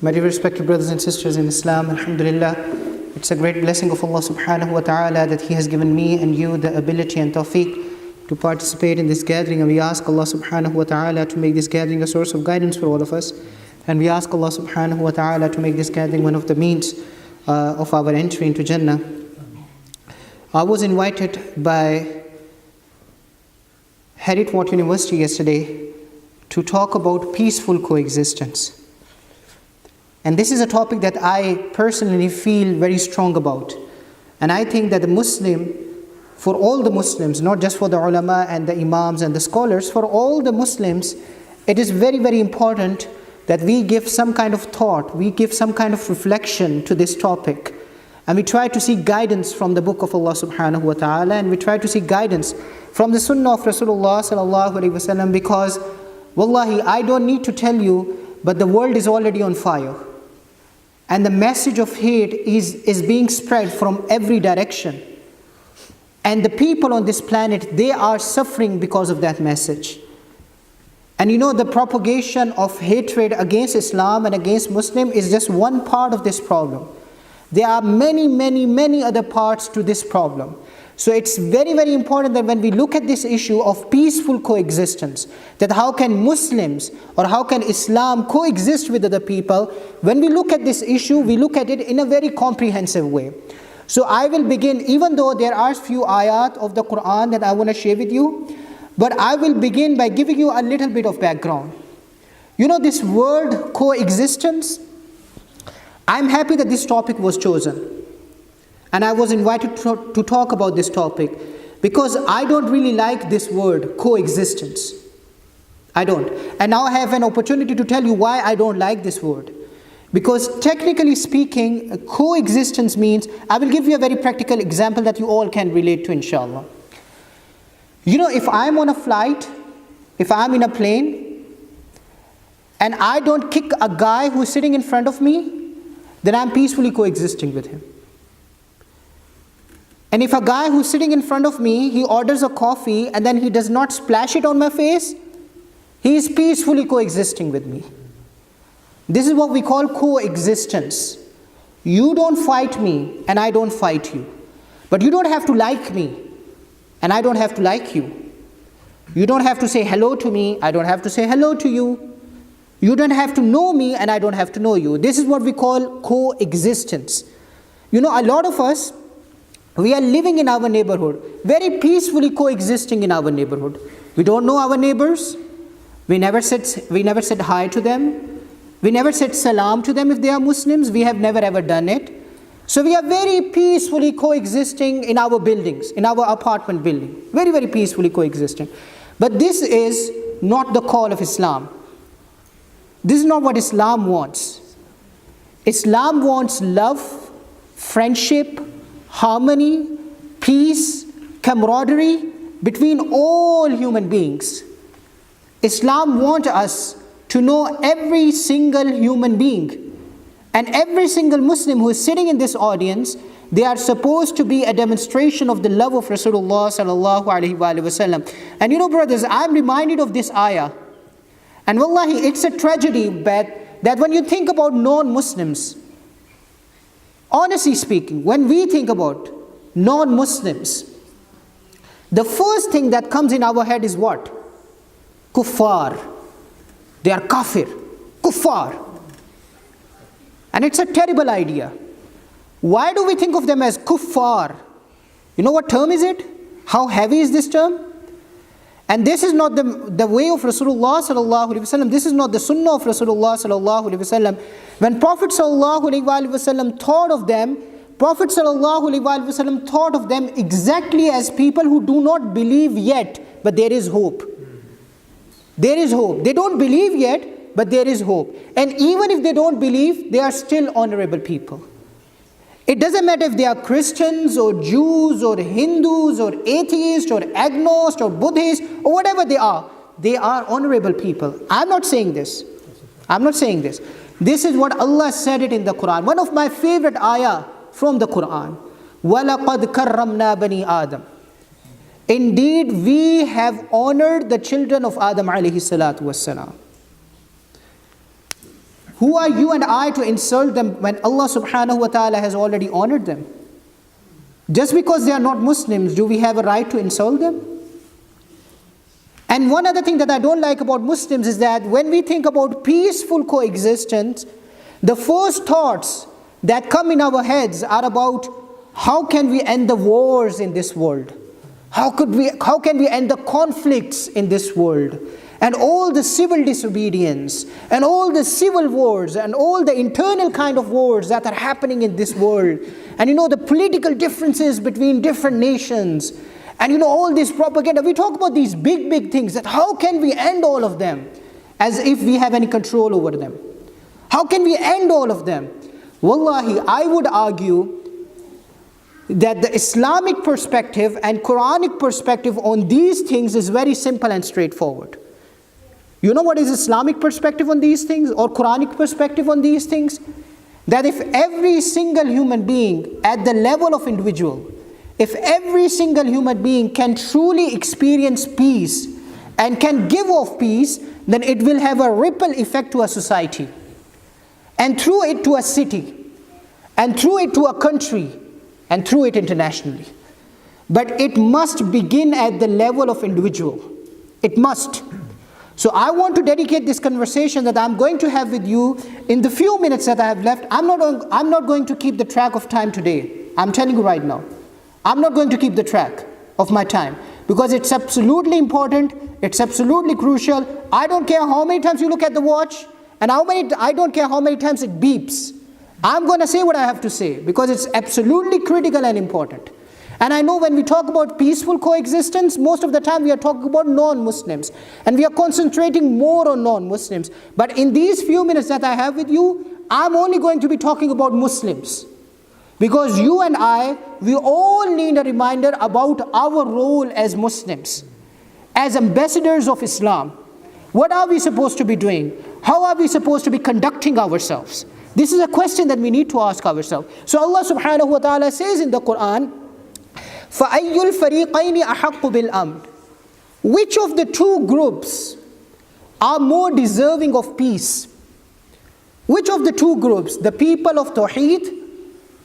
My dear respected brothers and sisters in Islam, Alhamdulillah, it's a great blessing of Allah subhanahu wa ta'ala that He has given me and you the ability and tawfiq to participate in this gathering. And we ask Allah subhanahu wa ta'ala to make this gathering a source of guidance for all of us. And we ask Allah subhanahu wa ta'ala to make this gathering one of the means of our entry into Jannah. I was invited by Harriet University yesterday to talk about peaceful coexistence. And this is a topic that I personally feel very strong about. And I think that the Muslim, for all the Muslims, not just for the ulama and the imams and the scholars, for all the Muslims, it is very, very important that we give some kind of thought, we give some kind of reflection to this topic. And we try to seek guidance from the book of Allah subhanahu wa ta'ala, and we try to seek guidance from the sunnah of Rasulullah sallallahu alayhi wa sallam, because wallahi, I don't need to tell you, but the world is already on fire. And the message of hate is being spread from every direction. And the people on this planet, they are suffering because of that message. And you know, the propagation of hatred against Islam and against Muslim is just one part of this problem. There are many, many, many other parts to this problem. So it's very, very important that when we look at this issue of peaceful coexistence, that how can Muslims or how can Islam coexist with other people, when we look at this issue, we look at it in a very comprehensive way. So I will begin, even though there are few ayat of the Quran that I want to share with you, but I will begin by giving you a little bit of background. You know, this word coexistence, I'm happy that this topic was chosen. And I was invited to talk about this topic because I don't really like this word, coexistence. I don't. And now I have an opportunity to tell you why I don't like this word. Because technically speaking, coexistence means, I will give you a very practical example that you all can relate to, inshallah. You know, if I'm on a flight, if I'm in a plane, and I don't kick a guy who's sitting in front of me, then I'm peacefully coexisting with him. And if a guy who's sitting in front of me, he orders a coffee and then he does not splash it on my face, he is peacefully coexisting with me. This is what we call coexistence. You don't fight me and I don't fight you. But you don't have to like me and I don't have to like you. You don't have to say hello to me, I don't have to say hello to you. You don't have to know me and I don't have to know you. This is what we call coexistence. You know, a lot of us, we are living in our neighborhood, very peacefully coexisting in our neighborhood. We don't know our neighbors. We never said hi to them. We never said salam to them if they are Muslims. We have never ever done it. So we are very peacefully coexisting in our buildings, in our apartment building. Very, very peacefully coexisting. But this is not the call of Islam. This is not what Islam wants. Islam wants love, friendship, harmony, peace, camaraderie between all human beings. Islam wants us to know every single human being. And every single Muslim who is sitting in this audience, they are supposed to be a demonstration of the love of Rasulullah sallallahu alaihi wasallam. And you know, brothers, I'm reminded of this ayah. And wallahi, it's a tragedy that when you think about non-Muslims, honestly speaking, when we think about non-Muslims, the first thing that comes in our head is what? Kuffar. They are kafir. Kuffar. And it's a terrible idea. Why do we think of them as kuffar? You know what term is it? How heavy is this term? And this is not the way of Rasulullah sallallahu alaihi wasallam. This is not the sunnah of Rasulullah sallallahu alaihi wasallam. When Prophet sallallahu alaihi wasallam thought of them, Prophet sallallahu alaihi wasallam thought of them exactly as people who do not believe yet, but there is hope. There is hope. They don't believe yet, but there is hope. And even if they don't believe, they are still honorable people. It doesn't matter if they are Christians or Jews or Hindus or atheists or agnostics or Buddhists or whatever they are honorable people. I'm not saying this. I'm not saying this. This is what Allah said it in the Quran. One of my favorite ayah from the Quran. وَلَقَدْ كَرَّمْنَا بَنِي آدَمَ. Indeed, we have honored the children of Adam alayhi salatu wassalam. Who are you and I to insult them when Allah subhanahu wa ta'ala has already honored them? Just because they are not Muslims, do we have a right to insult them? And one other thing that I don't like about Muslims is that when we think about peaceful coexistence, the first thoughts that come in our heads are about how can we end the wars in this world? How can we end the conflicts in this world? And all the civil disobedience, and all the civil wars, and all the internal kind of wars that are happening in this world. And the political differences between different nations. And all this propaganda. We talk about these big things, that how can we end all of them? As if we have any control over them. How can we end all of them? Wallahi, I would argue that the Islamic perspective and Quranic perspective on these things is very simple and straightforward. You know what is Islamic perspective on these things, or Quranic perspective on these things? That if every single human being at the level of individual, if every single human being can truly experience peace and can give off peace, then it will have a ripple effect to a society, and through it to a city, and through it to a country, and through it internationally. But it must begin at the level of individual. It must. So I want to dedicate this conversation that I'm going to have with you in the few minutes that I have left. I'm not going to keep the track of time today. I'm telling you right now. I'm not going to keep the track of my time, because it's absolutely important. It's absolutely crucial. I don't care how many times you look at the watch, and I don't care how many times it beeps. I'm going to say what I have to say, because it's absolutely critical and important. And I know when we talk about peaceful coexistence, most of the time we are talking about non-Muslims. And we are concentrating more on non-Muslims. But in these few minutes that I have with you, I'm only going to be talking about Muslims. Because you and I, we all need a reminder about our role as Muslims, as ambassadors of Islam. What are we supposed to be doing? How are we supposed to be conducting ourselves? This is a question that we need to ask ourselves. So Allah subhanahu wa ta'ala says in the Quran, فَأَيُّ الْفَرِيقَيْنِ أَحَقُّ بِالْأَمْنِ. Which of the two groups are more deserving of peace? Which of the two groups, the people of Tawheed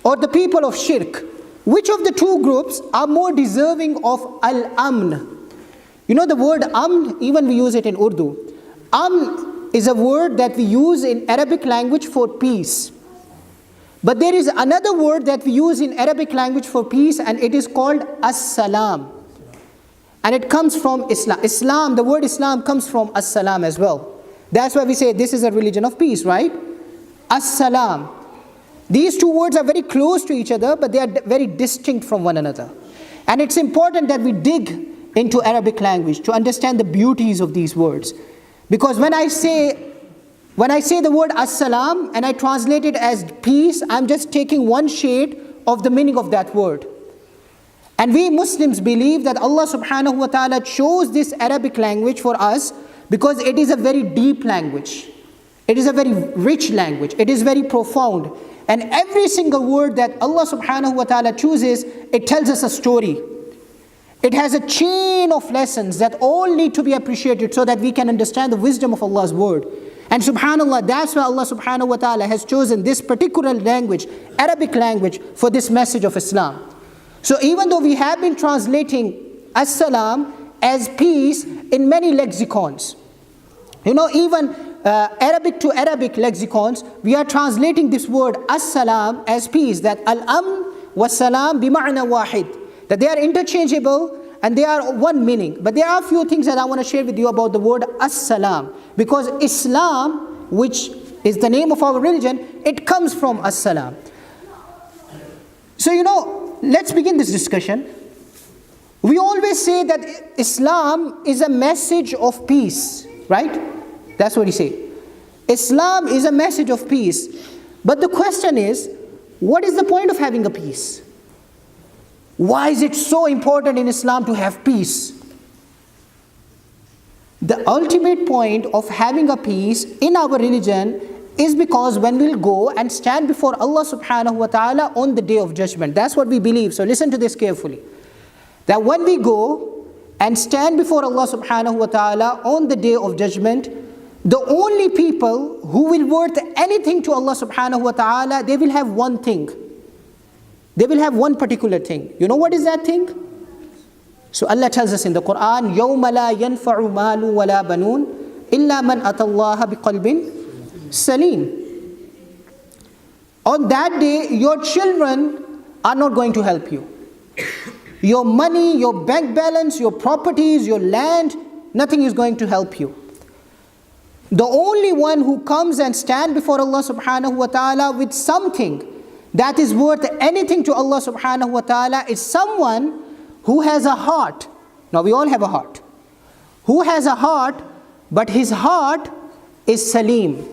or the people of Shirk, which of the two groups are more deserving of al-amn? The word amn, even we use it in Urdu. Amn is a word that we use in Arabic language for peace. But there is another word that we use in Arabic language for peace, and it is called as-salam. And it comes from Islam. Islam, the word Islam comes from as-salam as well. That's why we say this is a religion of peace, right? As-salam. These two words are very close to each other, but they are very distinct from one another. And it's important that we dig into Arabic language to understand the beauties of these words. Because when I say the word as-salam and I translate it as peace, I'm just taking one shade of the meaning of that word. And we Muslims believe that Allah subhanahu wa ta'ala chose this Arabic language for us because it is a very deep language. It is a very rich language. It is very profound. And every single word that Allah subhanahu wa ta'ala chooses, it tells us a story. It has a chain of lessons that all need to be appreciated so that we can understand the wisdom of Allah's word. And subhanAllah, that's why Allah subhanahu wa ta'ala has chosen this particular language, Arabic language, for this message of Islam. So even though we have been translating as-salam as peace in many lexicons, even Arabic to Arabic lexicons, we are translating this word as-salam as peace, that al-amn was-salam bima'na wahid, that they are interchangeable and they are one meaning. But there are a few things that I want to share with you about the word as-salam, because Islam, which is the name of our religion, it comes from as-salam. So let's begin this discussion. We always say that Islam is a message of peace, right? That's what we say. Islam is a message of peace. But the question is, what is the point of having a peace? Why is it so important in Islam to have peace? The ultimate point of having a peace in our religion is because when we'll go and stand before Allah subhanahu wa ta'ala on the day of judgment. That's what we believe. So listen to this carefully. That when we go and stand before Allah subhanahu wa ta'ala on the day of judgment, The only people who will worth anything to Allah subhanahu wa ta'ala, they will have one thing. They will have one particular thing. You know what is that thing? So Allah tells us in the Quran, يَوْمَ لَا يَنْفَعُ مَالٌ وَلَا بَنُونَ إِلَّا مَنْ أَتَى اللَّهَ بِقَلْبٍ سَلِيمٍ. On that day, your children are not going to help you. Your money, your bank balance, your properties, your land, nothing is going to help you. The only one who comes and stands before Allah subhanahu wa ta'ala with something that is worth anything to Allah subhanahu wa ta'ala is someone who has a heart. Now we all have a heart. Who has a heart, but his heart is Salim.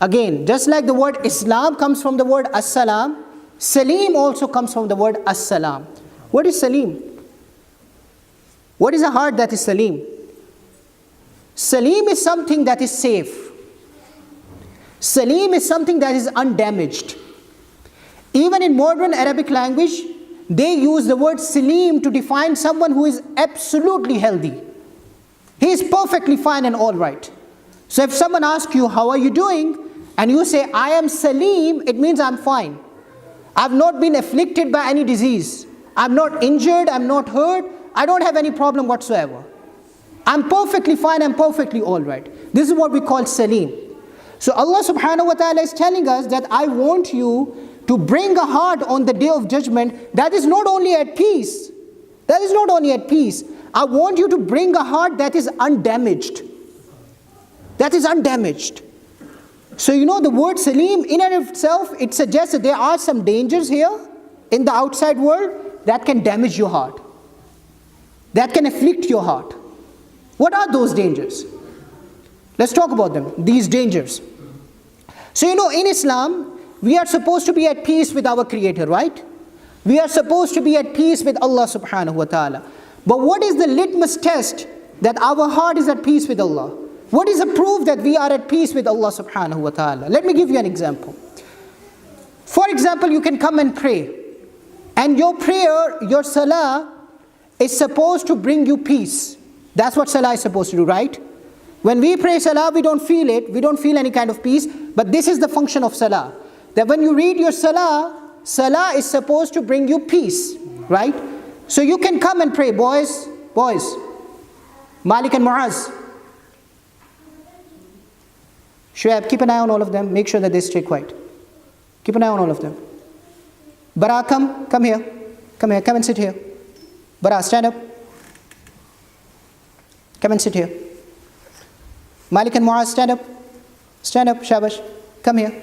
Again, just like the word Islam comes from the word As-Salam, Salim also comes from the word As-Salam. What is Salim? What is a heart that is Salim? Salim is something that is safe. Salim is something that is undamaged. Even in modern Arabic language, they use the word Salim to define someone who is absolutely healthy. He is perfectly fine and all right. So if someone asks you, how are you doing? And you say, I am Salim, it means I'm fine. I've not been afflicted by any disease. I'm not injured, I'm not hurt, I don't have any problem whatsoever. I'm perfectly fine, I'm perfectly all right. This is what we call Salim. So Allah subhanahu wa ta'ala is telling us that I want you to bring a heart on the day of judgment that is not only at peace. That is not only at peace. I want you to bring a heart that is undamaged. That is undamaged. So you know the word Salim in and of itself, it suggests that there are some dangers here in the outside world that can damage your heart. That can afflict your heart. What are those dangers? Let's talk about them, these dangers. So you know in Islam, we are supposed to be at peace with our Creator, right? We are supposed to be at peace with Allah subhanahu wa ta'ala. But what is the litmus test that our heart is at peace with Allah? What is the proof that we are at peace with Allah subhanahu wa ta'ala? Let me give you an example. For example, you can come and pray. And your prayer, your salah, is supposed to bring you peace. That's what salah is supposed to do, right? When we pray salah, we don't feel it. We don't feel any kind of peace. But this is the function of salah. That when you read your salah, salah is supposed to bring you peace, right? So you can come and pray, boys. Malik and Muaz. Shuaib, keep an eye on all of them. Make sure that they stay quiet. Keep an eye on all of them. Bara, come here. Come and sit here. Bara, stand up. Come and sit here. Malik and Muaz, stand up. Stand up, Shabash. Come here.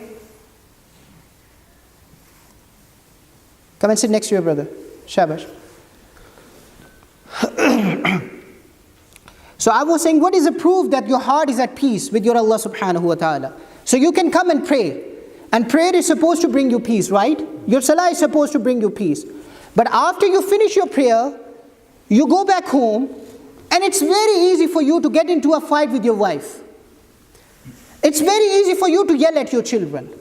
Come and sit next to your brother. Shabash. So I was saying, what is the proof that your heart is at peace with your Allah subhanahu wa ta'ala? So you can come and pray. And prayer is supposed to bring you peace, right? Your salah is supposed to bring you peace. But after you finish your prayer, you go back home, and it's very easy for you to get into a fight with your wife. It's very easy for you to yell at your children.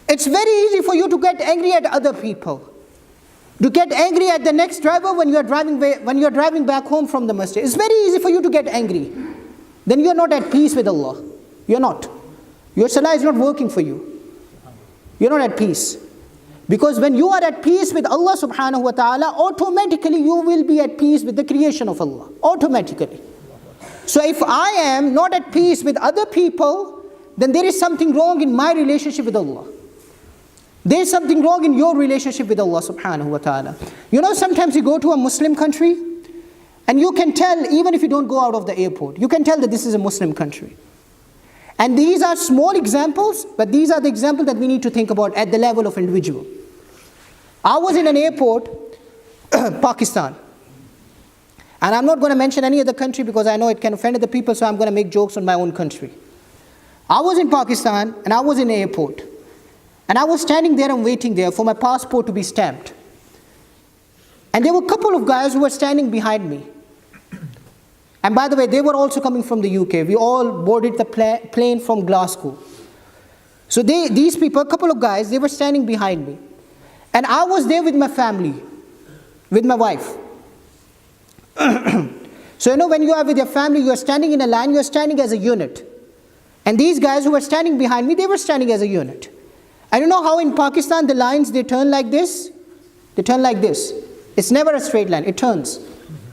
It's very easy for you to get angry at other people. To get angry at the next driver when you are driving back home from the masjid. It's very easy for you to get angry. Then you are not at peace with Allah. You're not. Your salah is not working for you. You're not at peace. Because when you are at peace with Allah subhanahu wa ta'ala, automatically you will be at peace with the creation of Allah. Automatically. So if I am not at peace with other people, then there is something wrong in my relationship with Allah. There is something wrong in your relationship with Allah subhanahu wa ta'ala. You know, sometimes you go to a Muslim country, and you can tell, even if you don't go out of the airport, you can tell that this is a Muslim country. And these are small examples, but these are the examples that we need to think about at the level of individual. I was in an airport, Pakistan. And I'm not going to mention any other country because I know it can offend the people, so I'm going to make jokes on my own country. I was in Pakistan, and I was in an airport. And I was standing there and waiting there for my passport to be stamped. And there were a couple of guys who were standing behind me. And by the way, they were also coming from the UK. We all boarded the plane from Glasgow. So these people, a couple of guys, they were standing behind me. And I was there with my family, with my wife. So when you are with your family, you are standing in a line, you are standing as a unit. And these guys who were standing behind me, they were standing as a unit. And you know how in Pakistan the lines, they turn like this? They turn like this. It's never a straight line, it turns.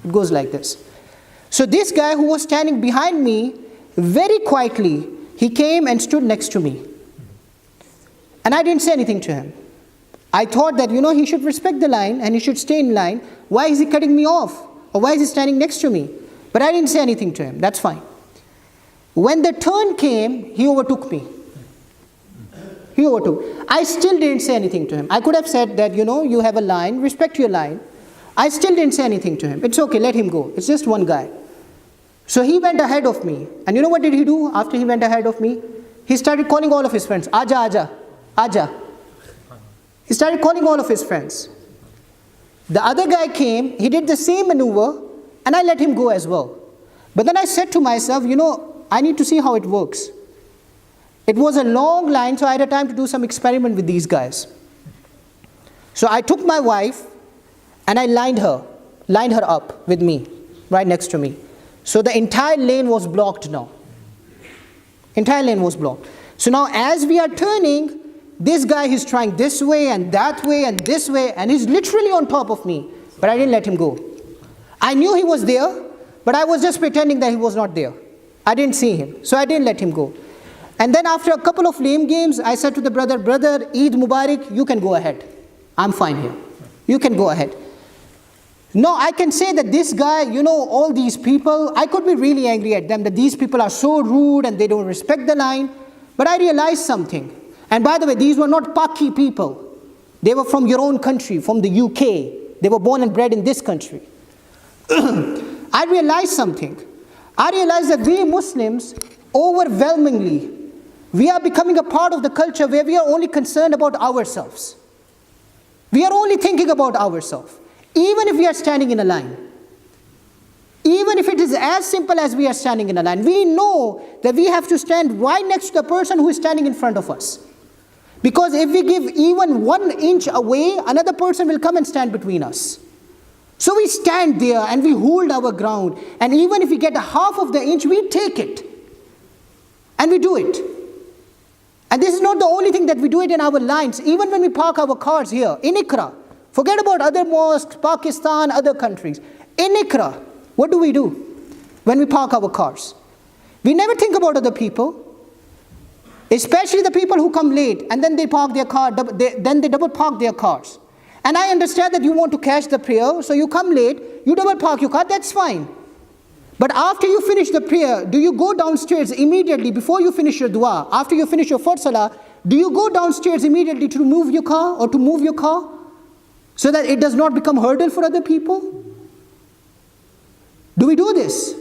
It goes like this. So this guy who was standing behind me, very quietly, he came and stood next to me. And I didn't say anything to him. I thought that, he should respect the line and he should stay in line. Why is he cutting me off? Or why is he standing next to me? But I didn't say anything to him, that's fine. When the turn came, he overtook me. He overtook. I still didn't say anything to him. I could have said that, you have a line, respect your line. I still didn't say anything to him. It's okay, let him go. It's just one guy. So he went ahead of me. And you know what did he do after he went ahead of me? He started calling all of his friends, Aja, Aja, Aja. He started calling all of his friends. The other guy came, he did the same maneuver, and I let him go as well. But then I said to myself, I need to see how it works. It was a long line, so I had a time to do some experiment with these guys. So I took my wife, and I lined her up with me, right next to me. So the entire lane was blocked now. Entire lane was blocked. So now as we are turning, this guy is trying this way and that way and this way, and he's literally on top of me. But I didn't let him go. I knew he was there, but I was just pretending that he was not there. I didn't see him, so I didn't let him go. And then after a couple of lame games, I said to the brother, Eid Mubarak, you can go ahead. I'm fine here. You can go ahead. No, I can say that this guy, all these people, I could be really angry at them, that these people are so rude and they don't respect the line. But I realized something. And by the way, these were not Paki people. They were from your own country, from the UK. They were born and bred in this country. I realized something. I realized that we Muslims, overwhelmingly, we are becoming a part of the culture where we are only concerned about ourselves. We are only thinking about ourselves. Even if we are standing in a line. Even if it is as simple as we are standing in a line. We know that we have to stand right next to the person who is standing in front of us. Because if we give even 1 inch away, another person will come and stand between us. So we stand there and we hold our ground. And even if we get a half of the inch, we take it. And we do it. And this is not the only thing that we do it in our lines. Even when we park our cars here, in Iqra. Forget about other mosques, Pakistan, other countries. In Iqra, what do we do when we park our cars? We never think about other people. Especially the people who come late and then they park their car, then they double park their cars. And I understand that you want to catch the prayer, so you come late, you double park your car, that's fine. But after you finish the prayer, do you go downstairs immediately before you finish your dua? After you finish your first salah, do you go downstairs immediately to move your car or to move your car? So that it does not become hurdle for other people? Do we do this?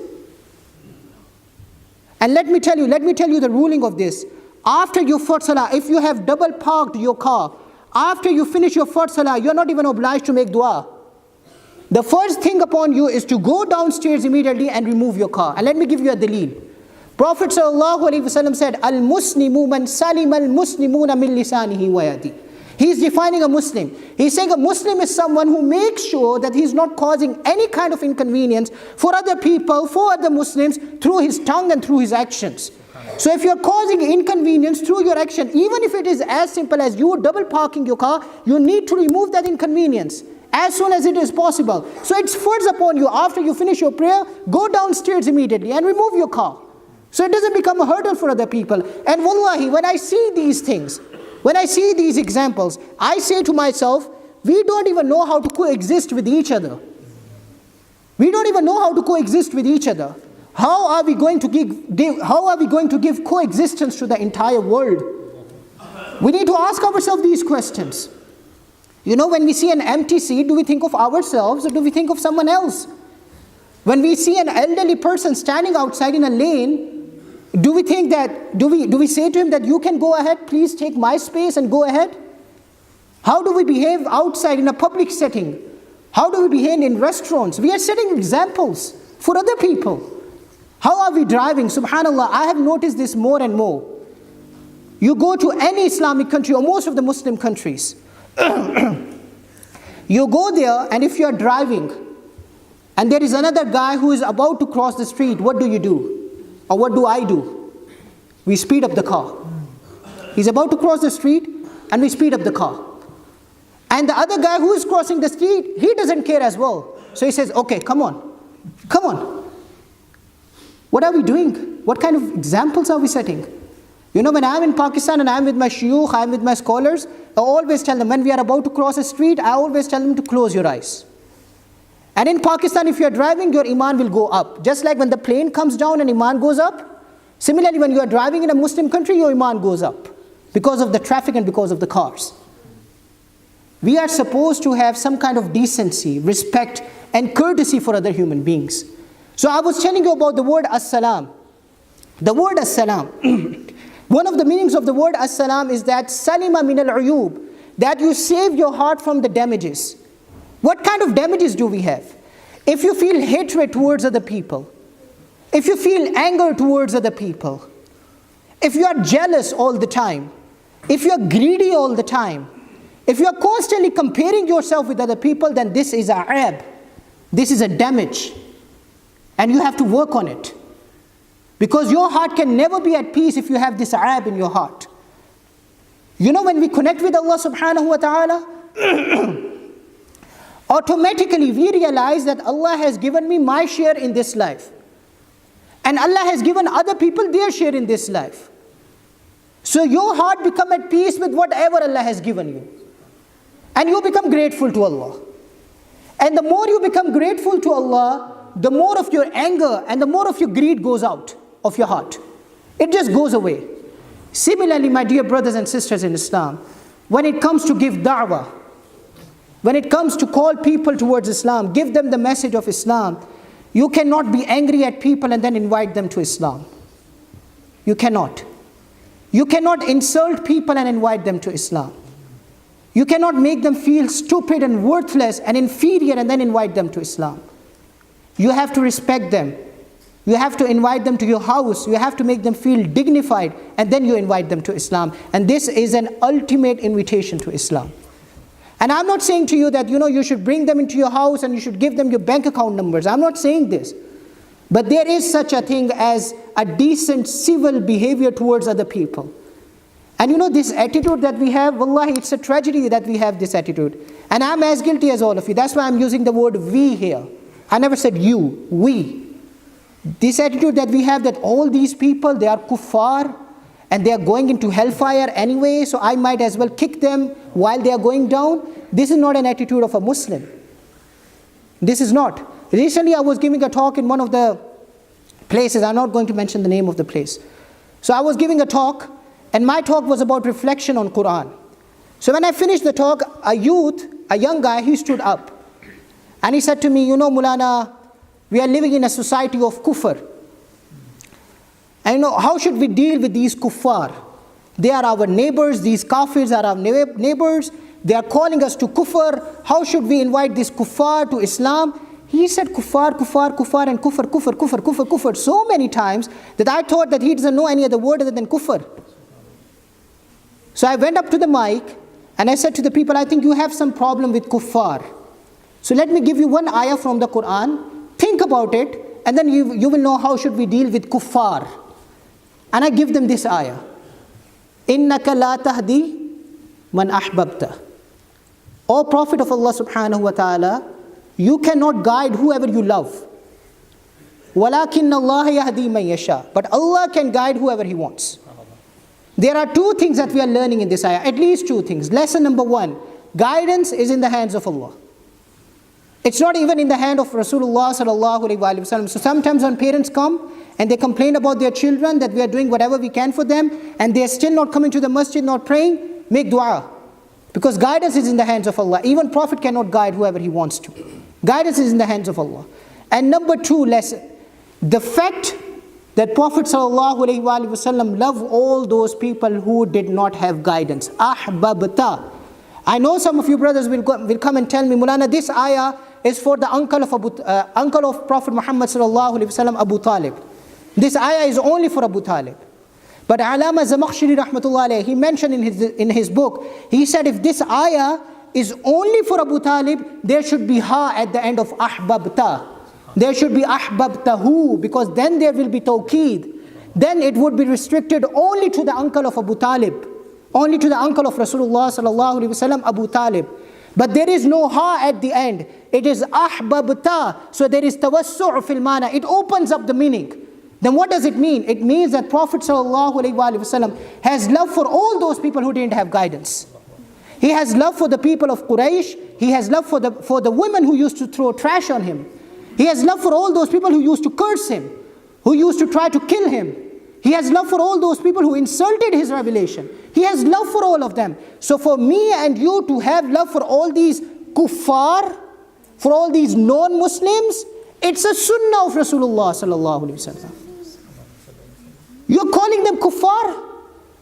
And let me tell you the ruling of this. After your first salah, if you have double parked your car, after you finish your first salah, you're not even obliged to make dua. The first thing upon you is to go downstairs immediately and remove your car. And let me give you a dalil. Prophet ﷺ said, Al-Muslimu man salim al-Muslimuna min lisanihi wa yadi. He's defining a Muslim. He's saying a Muslim is someone who makes sure that he's not causing any kind of inconvenience for other people, for other Muslims, through his tongue and through his actions. So if you're causing inconvenience through your action, even if it is as simple as you double parking your car, you need to remove that inconvenience as soon as it is possible. So it's first upon you, after you finish your prayer, go downstairs immediately and remove your car. So it doesn't become a hurdle for other people. And wallahi, when I see these things, when I see these examples, I say to myself, we don't even know how to coexist with each other. We don't even know how to coexist with each other. How are we going to give coexistence to the entire world? We need to ask ourselves these questions. When we see an empty seat, do we think of ourselves or do we think of someone else? When we see an elderly person standing outside in a lane, do we say to him that you can go ahead, please take my space and go ahead? How do we behave outside in a public setting? How do we behave in restaurants? We are setting examples for other people. How are we driving? Subhanallah, I have noticed this more and more. You go to any Islamic country or most of the Muslim countries, you go there and if you are driving, and there is another guy who is about to cross the street, what do you do? Or what do I do? We speed up the car. He's about to cross the street and we speed up the car. And the other guy who is crossing the street, he doesn't care as well. So he says, okay, come on. Come on. What are we doing? What kind of examples are we setting? You know, when I'm in Pakistan and I'm with my shuyukh, I'm with my scholars, I always tell them, when we are about to cross a street, I always tell them to close your eyes. And in Pakistan, if you are driving, your iman will go up. Just like when the plane comes down and iman goes up. Similarly, when you are driving in a Muslim country, your iman goes up. Because of the traffic and because of the cars. We are supposed to have some kind of decency, respect, and courtesy for other human beings. So I was telling you about the word as-salam. The word as-salam. One of the meanings of the word as-salam is that salima min al-uyub, that you save your heart from the damages. What kind of damages do we have? If you feel hatred towards other people, if you feel anger towards other people, if you are jealous all the time, if you are greedy all the time, if you are constantly comparing yourself with other people, then this is a aib. This is a damage. And you have to work on it. Because your heart can never be at peace if you have this aib in your heart. You know, when we connect with Allah subhanahu wa ta'ala, automatically we realize that Allah has given me my share in this life. And Allah has given other people their share in this life. So your heart become at peace with whatever Allah has given you. And you become grateful to Allah. And the more you become grateful to Allah, the more of your anger and the more of your greed goes out of your heart. It just goes away. Similarly, my dear brothers and sisters in Islam, when it comes to give da'wah, when it comes to call people towards Islam, give them the message of Islam, you cannot be angry at people and then invite them to Islam. You cannot. You cannot insult people and invite them to Islam. You cannot make them feel stupid and worthless and inferior and then invite them to Islam. You have to respect them. You have to invite them to your house. You have to make them feel dignified and then you invite them to Islam. And this is an ultimate invitation to Islam. And I'm not saying to you that, you should bring them into your house and you should give them your bank account numbers. I'm not saying this. But there is such a thing as a decent civil behavior towards other people. And this attitude that we have, wallahi, it's a tragedy that we have this attitude. And I'm as guilty as all of you. That's why I'm using the word we here. I never said you, we. This attitude that we have that all these people, they are kuffar and they are going into hellfire anyway, so I might as well kick them while they are going down. This is not an attitude of a Muslim. This is not. Recently I was giving a talk in one of the places. I'm not going to mention the name of the place. So I was giving a talk, and my talk was about reflection on Quran. So when I finished the talk, a young guy, he stood up. And he said to me, Mulana, we are living in a society of kufr. And how should we deal with these kuffar? They are our neighbors, these kafirs are our neighbors. They are calling us to kufr. How should we invite this kuffar to Islam? He said kuffar, kuffar, kuffar, and kufr, kufr, kufr, kufr, kufr so many times that I thought that he doesn't know any other word other than kufr. So I went up to the mic and I said to the people, I think you have some problem with kuffar. So let me give you one ayah from the Quran. Think about it and then you will know how should we deal with kuffar. And I give them this ayah. Innaka la tahdi man ahbabta. O Prophet of Allah subhanahu wa ta'ala, you cannot guide whoever you love. Walakin Allah yahdi man yasha. But Allah can guide whoever He wants. There are two things that we are learning in this ayah, at least two things. Lesson number one, guidance is in the hands of Allah. It's not even in the hand of Rasulullah sallallahu alaihi wasallam. So sometimes when parents come and they complain about their children that we are doing whatever we can for them and they are still not coming to the masjid, not praying, make dua. Because guidance is in the hands of Allah. Even Prophet cannot guide whoever he wants to. Guidance is in the hands of Allah. And number two lesson, the fact that Prophet ﷺ loved all those people who did not have guidance. Ahbabta. I know some of you brothers will come and tell me, Mulana, this ayah is for the uncle of Prophet Muhammad ﷺ, Abu Talib. This ayah is only for Abu Talib. But Alama Zamakhshari rahmatullah alayhi, he mentioned in his book, he said if this ayah is only for Abu Talib, there should be ha at the end of ahbabta. There should be ahbabtahu, because then there will be tawqeed. Then it would be restricted only to the uncle of Abu Talib, only to the uncle of Rasulullah sallallahu alaihi wasallam, Abu Talib. But there is no ha at the end. It is ahbabta. So there is tawassu' fil mana. It opens up the meaning. Then what does it mean? It means that Prophet sallallahu alaihi wasallam has love for all those people who didn't have guidance. He has love for the people of Quraysh. He has love for the women who used to throw trash on him. He has love for all those people who used to curse him, who used to try to kill him. He has love for all those people who insulted his revelation. He has love for all of them. So for me and you to have love for all these kuffar, for all these non-Muslims, it's a sunnah of Rasulullah sallallahu alaihi wasallam. You're calling them kuffar?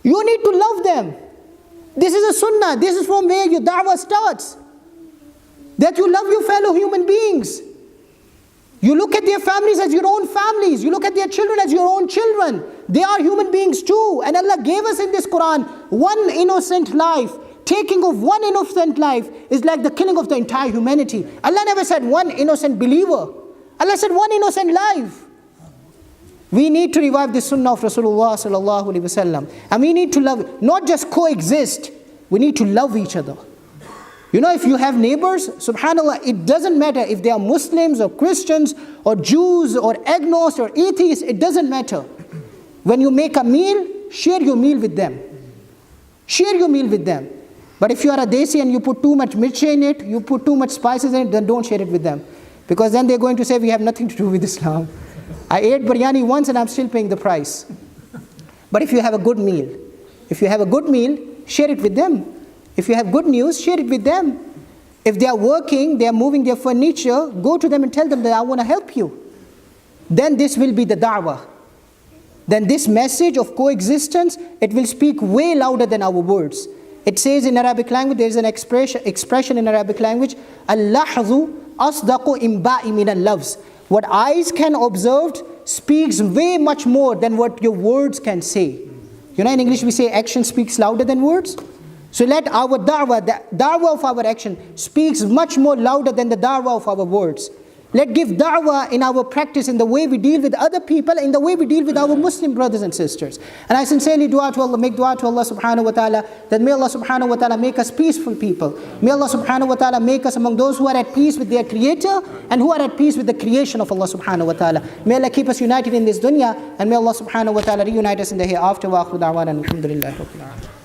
You need to love them. This is a sunnah. This is from where your da'wah starts. That you love your fellow human beings. You look at their families as your own families. You look at their children as your own children. They are human beings too. And Allah gave us in this Quran one innocent life. Taking of one innocent life is like the killing of the entire humanity. Allah never said one innocent believer. Allah said one innocent life. We need to revive the sunnah of Rasulullah sallallahu alaihi wasallam. And we need to love, not just coexist. We need to love each other. You know, if you have neighbors, subhanAllah, it doesn't matter if they are Muslims or Christians or Jews or agnostics or atheists, it doesn't matter. When you make a meal, share your meal with them. Share your meal with them. But if you are a desi and you put too much mirchi in it, you put too much spices in it, then don't share it with them. Because then they're going to say, we have nothing to do with Islam. I ate biryani once and I'm still paying the price. But if you have a good meal, share it with them. If you have good news, share it with them. If they are working, they are moving their furniture, go to them and tell them that I want to help you. Then this will be the da'wah. Then this message of coexistence, it will speak way louder than our words. It says in Arabic language, there is an expression in Arabic language, al-lahzu asdaqu imba'i min al-lafz. What eyes can observe speaks way much more than what your words can say. You know, in English we say action speaks louder than words. So let our da'wah, the da'wah of our action speaks much more louder than the da'wah of our words. Let give da'wah in our practice, in the way we deal with other people, in the way we deal with our Muslim brothers and sisters. And I sincerely make dua to Allah subhanahu wa ta'ala, that may Allah subhanahu wa ta'ala make us peaceful people. May Allah subhanahu wa ta'ala make us among those who are at peace with their Creator and who are at peace with the creation of Allah subhanahu wa ta'ala. May Allah keep us united in this dunya, and may Allah subhanahu wa ta'ala reunite us in the hereafter. Wa akhiru da'wana alhamdulillahi rabbil alamin.